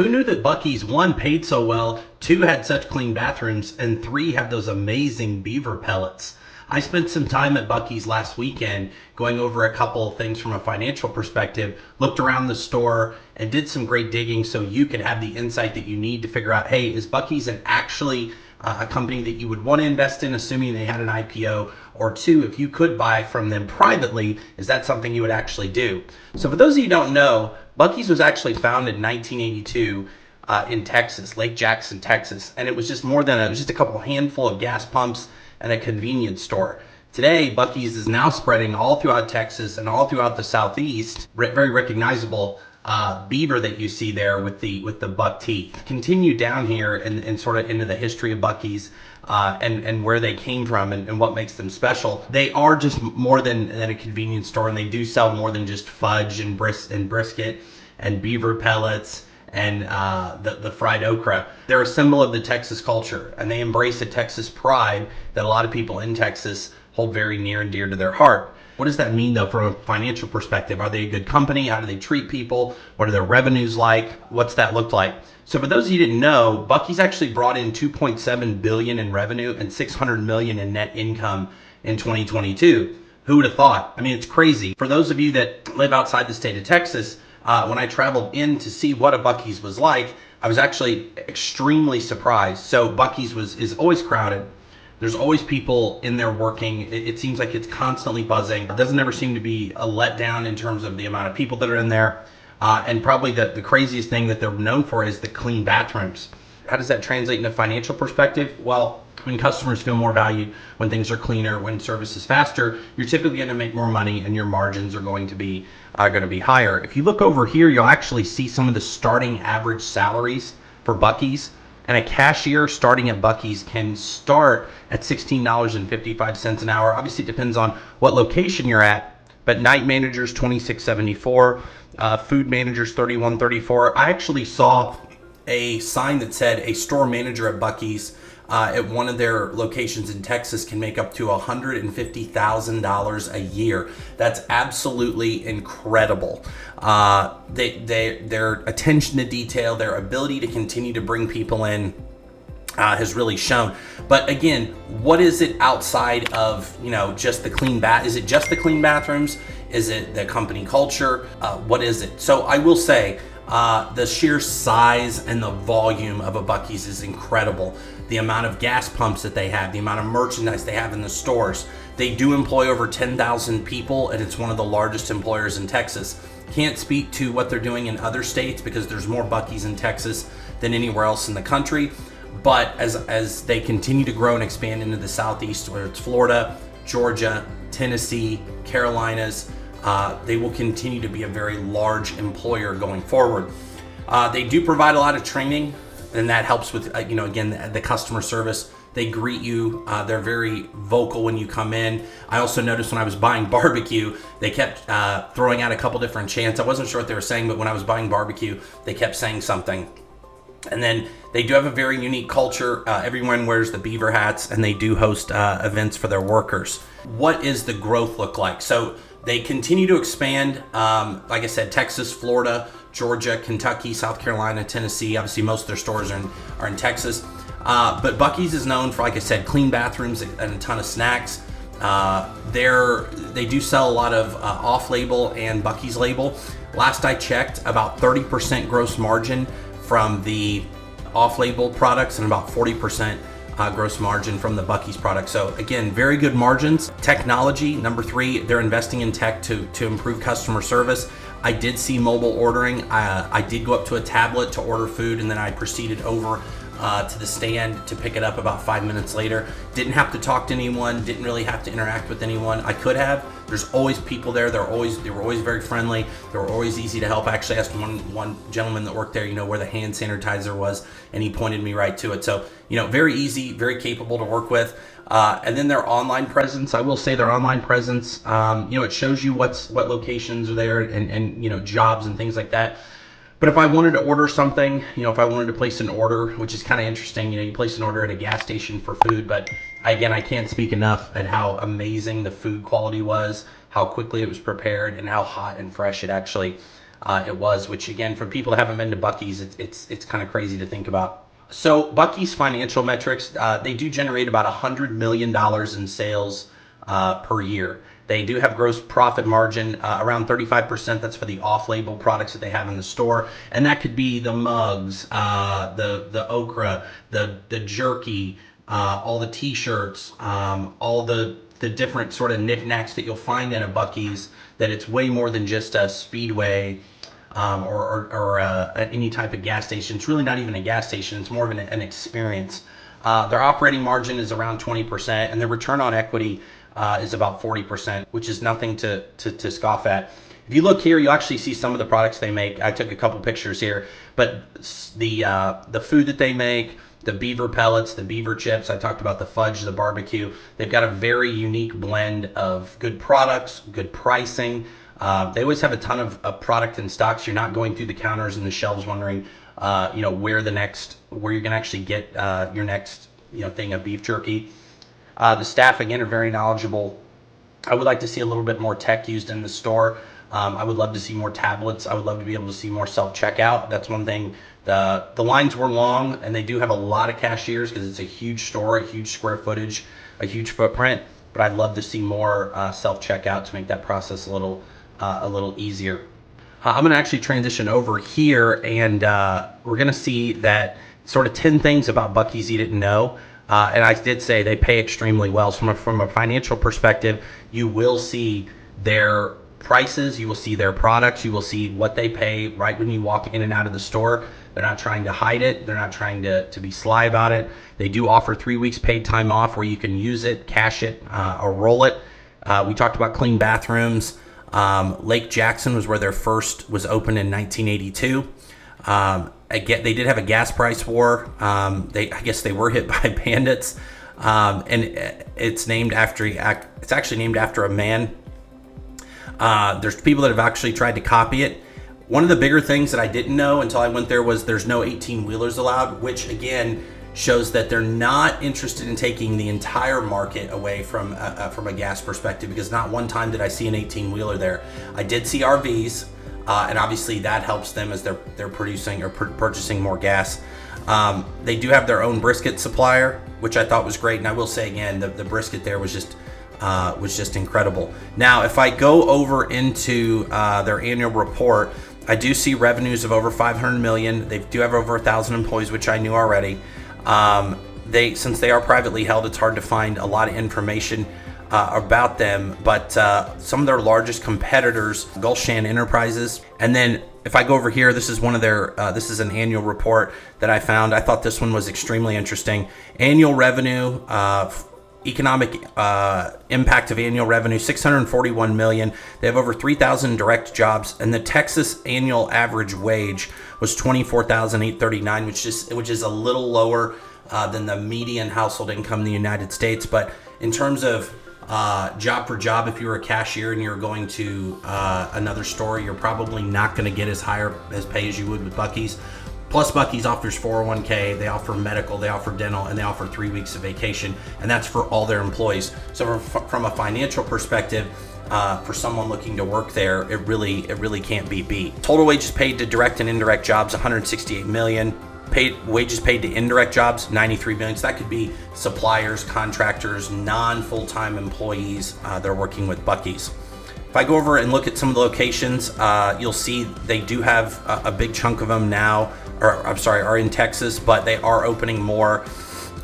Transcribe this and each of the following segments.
Who knew that Buc-ee's, one, paid so well, two, had such clean bathrooms, and three, have those amazing beaver pellets? I spent some time at Buc-ee's last weekend going over a couple of things from a financial perspective, looked around the store, and did some great digging so you can have the insight that you need to figure out, hey, is Buc-ee's actually a company that you would want to invest in, assuming they had an IPO? Or two, if you could buy from them privately, is that something you would actually do? So for those of you who don't know, Buc-ee's was actually founded in 1982 in Texas, Lake Jackson, Texas. And it was just just a couple handful of gas pumps and a convenience store. Today, Buc-ee's is now spreading all throughout Texas and all throughout the Southeast. Very recognizable beaver that you see there with the buck teeth. Continue down here and sort of into the history of Buc-ee's and where they came from and what makes them special. They are just more than a convenience store, and they do sell more than just fudge and brisket and beaver pellets and the fried okra. They're a symbol of the Texas culture, and they embrace a Texas pride that a lot of people in Texas hold very near and dear to their heart. What does that mean, though, from a financial perspective? Are they a good company? How do they treat people? What are their revenues like? What's that look like? So for those of you who didn't know, Buc-ee's actually brought in $2.7 billion in revenue and $600 million in net income in 2022. Who would have thought? I mean, it's crazy. For those of you that live outside the state of Texas, when I traveled in to see what a Buc-ee's was like, I was actually extremely surprised. So Buc-ee's is always crowded. There's always people in there working. It seems like it's constantly buzzing. It doesn't ever seem to be a letdown in terms of the amount of people that are in there. And probably the craziest thing that they're known for is the clean bathrooms. How does that translate into financial perspective? Well, when customers feel more valued, when things are cleaner, when service is faster, you're typically going to make more money and your margins are going to be higher. If you look over here, you'll actually see some of the starting average salaries for Buc-ee's. And a cashier starting at Buc-ee's can start at $16.55 an hour. Obviously, it depends on what location you're at, but night managers $26.74, food managers $31.34. I actually saw a sign that said a store manager at Buc-ee's at one of their locations in Texas can make up to $150,000 a year. That's absolutely incredible. Their attention to detail, their ability to continue to bring people in has really shown. But again, what is it outside of just the clean bath? Is it just the clean bathrooms? Is it the company culture? What is it? So I will say, the sheer size and the volume of a Buc-ee's is incredible. The amount of gas pumps that they have, the amount of merchandise they have in the stores. They do employ over 10,000 people, and it's one of the largest employers in Texas. Can't speak to what they're doing in other states because there's more Buc-ee's in Texas than anywhere else in the country. But as they continue to grow and expand into the Southeast, whether it's Florida, Georgia, Tennessee, Carolinas, they will continue to be a very large employer going forward. They do provide a lot of training, and that helps with, again, the customer service. They greet you. They're very vocal when you come in. I also noticed when I was buying barbecue, they kept throwing out a couple different chants. I wasn't sure what they were saying, but when I was buying barbecue, they kept saying something. And then they do have a very unique culture. Everyone wears the beaver hats, and they do host events for their workers. What is the growth look like? So they continue to expand. Like I said, Texas, Florida, Georgia, Kentucky, South Carolina, Tennessee. Obviously, most of their stores are in Texas. But Buc-ee's is known for, like I said, clean bathrooms and a ton of snacks. They do sell a lot of off-label and Buc-ee's label. Last I checked, about 30% gross margin from the off-label products and about 40% gross margin from the Buc-ee's products. So again, very good margins. Technology, number 3, they're investing in tech to improve customer service. I did see mobile ordering. I did go up to a tablet to order food, and then I proceeded over to the stand to pick it up about 5 minutes later. Didn't have to talk to anyone, didn't really have to interact with anyone. I could have. There's always people there. They were always very friendly. They were always easy to help. I actually asked one gentleman that worked there, where the hand sanitizer was, and he pointed me right to it. So, very easy, very capable to work with. And then their online presence, I will say their online presence, it shows you what locations are there and jobs and things like that. But if I wanted to order something, if I wanted to place an order, which is kind of interesting, you place an order at a gas station for food, but again, I can't speak enough at how amazing the food quality was, how quickly it was prepared, and how hot and fresh it actually it was, which again, for people that haven't been to Buc-ee's, it's kind of crazy to think about. So Buc-ee's financial metrics, they do generate about $100 million in sales per year. They do have gross profit margin around 35%. That's for the off-label products that they have in the store, and that could be the mugs, the okra, the jerky, all the T-shirts, all the different sort of knickknacks that you'll find in a Buc-ee's. That it's way more than just a Speedway or any type of gas station. It's really not even a gas station. It's more of an experience. Their operating margin is around 20%, and their return on equity is about 40%, which is nothing to scoff at. If you look here, you'll actually see some of the products they make. I took a couple pictures here, but the food that they make, the beaver pellets, the beaver chips, I talked about the fudge, the barbecue. They've got a very unique blend of good products, good pricing. They always have a ton of product in stock, so you're not going through the counters and the shelves wondering, where you're gonna actually get your next, thing of beef jerky. The staff again are very knowledgeable. I would like to see a little bit more tech used in the store. I would love to see more tablets. I would love to be able to see more self-checkout. That's one thing. The lines were long, and they do have a lot of cashiers because it's a huge store, a huge square footage, a huge footprint. But I'd love to see more self-checkout to make that process a little easier. I'm going to actually transition over here, and we're going to see that sort of 10 things about Buc-ee's you didn't know. And I did say they pay extremely well. So from a financial perspective, you will see their prices, you will see their products, you will see what they pay right when you walk in and out of the store. They're not trying to hide it. They're not trying to be sly about it. They do offer 3 weeks paid time off where you can use it, cash it, or roll it. We talked about clean bathrooms. Lake Jackson was where their first was opened in 1982. Again, they did have a gas price war. I guess they were hit by bandits, and it's actually named after a man. There's people that have actually tried to copy it. One of the bigger things that I didn't know until I went there was there's no 18-wheelers allowed, which again shows that they're not interested in taking the entire market away from a gas perspective, because not one time did I see an 18-wheeler there. I did see RVs, and obviously that helps them as they're producing or purchasing more gas. They do have their own brisket supplier, which I thought was great, and I will say again, the brisket there was just incredible. Now, if I go over into their annual report, I do see revenues of over 500 million. They do have over 1,000 employees, which I knew already. Since they are privately held, it's hard to find a lot of information about them, but some of their largest competitors, Gulfshan Enterprises. And then if I go over here, this is one of their, this is an annual report that I found. I thought this one was extremely interesting. Annual revenue, economic impact of annual revenue, 641 million. They have over 3,000 direct jobs, and the Texas annual average wage was 24,839, which is a little lower than the median household income in the United States. But in terms of job for job, if you were a cashier and you're going to another store, you're probably not going to get as high as pay as you would with Buc-ee's. Plus, Buc-ee's offers 401k, they offer medical, they offer dental, and they offer 3 weeks of vacation, and that's for all their employees. So from a financial perspective, for someone looking to work there, it really can't be beat. Total wages paid to direct and indirect jobs, 168 million. Wages paid to indirect jobs, 93 million. So that could be suppliers, contractors, non-full-time employees. They're working with Buc-ee's. If I go over and look at some of the locations, you'll see they do have a big chunk of them now, are in Texas, but they are opening more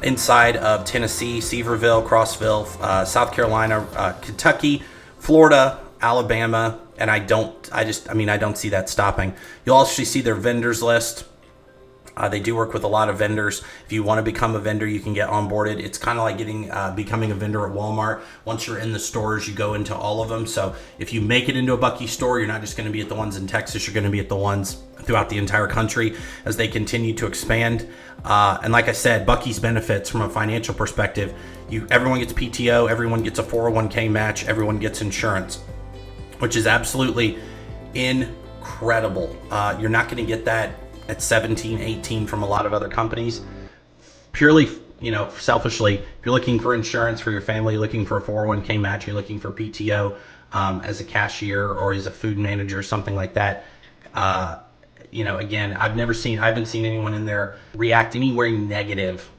inside of Tennessee, Sevierville, Crossville, South Carolina, Kentucky, Florida, Alabama, and I don't see that stopping. You'll also see their vendors list. They do work with a lot of vendors. If you want to become a vendor, you can get onboarded. It's kind of like becoming a vendor at Walmart. Once you're in the stores, you go into all of them. So if you make it into a Buc-ee store, you're not just going to be at the ones in Texas. You're going to be at the ones throughout the entire country as they continue to expand. And like I said, Buc-ee's benefits from a financial perspective. Everyone gets PTO. Everyone gets a 401k match. Everyone gets insurance, which is absolutely incredible. You're not going to get that at 17, 18 from a lot of other companies. Purely, selfishly, if you're looking for insurance for your family, you're looking for a 401k match, you're looking for PTO as a cashier or as a food manager, something like that, Again, I haven't seen anyone in there react anywhere negative.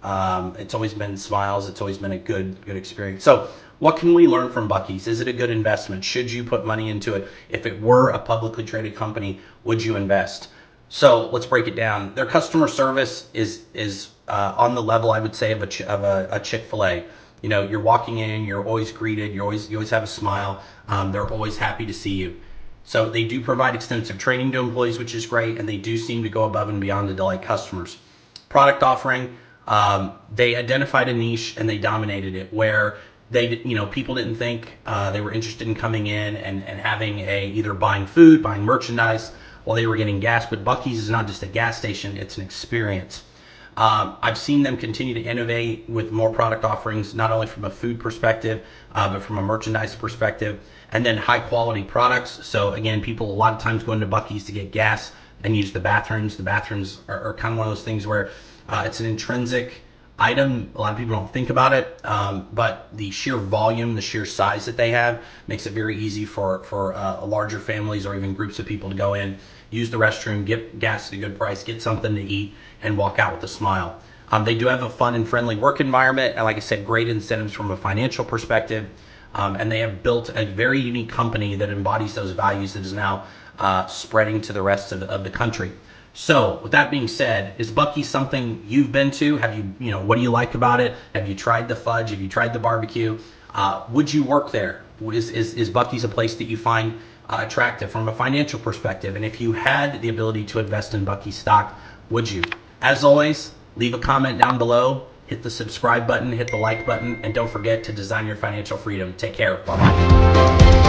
It's always been smiles. It's always been a good experience. So what can we learn from Buc-ee's? Is it a good investment? Should you put money into it? If it were a publicly traded company, would you invest? So let's break it down. Their customer service is on the level, I would say, of a Chick-fil-A. You're walking in, you're always greeted, you always have a smile. They're always happy to see you. So they do provide extensive training to employees, which is great, and they do seem to go above and beyond to delight customers. Product offering, they identified a niche and they dominated it, where people didn't think they were interested in coming in and having either buying food, buying merchandise while they were getting gas. But Buc-ee's is not just a gas station, it's an experience. I've seen them continue to innovate with more product offerings, not only from a food perspective, but from a merchandise perspective, and then high quality products. So again, people a lot of times go into Buc-ee's to get gas and use the bathrooms. The bathrooms are kind of one of those things where it's an intrinsic item. A lot of people don't think about it, but the sheer volume, the sheer size that they have makes it very easy for larger families or even groups of people to go in, use the restroom, get gas at a good price, get something to eat, and walk out with a smile. They do have a fun and friendly work environment, and like I said, great incentives from a financial perspective. And they have built a very unique company that embodies those values that is now spreading to the rest of the country. So with that being said, is Buc-ee's something you've been to? Have you, what do you like about it? Have you tried the fudge? Have you tried the barbecue? Would you work there? Is Buc-ee's a place that you find attractive from a financial perspective? And if you had the ability to invest in Buc-ee's stock, would you? As always, leave a comment down below, hit the subscribe button, hit the like button, and don't forget to design your financial freedom. Take care. Bye-bye.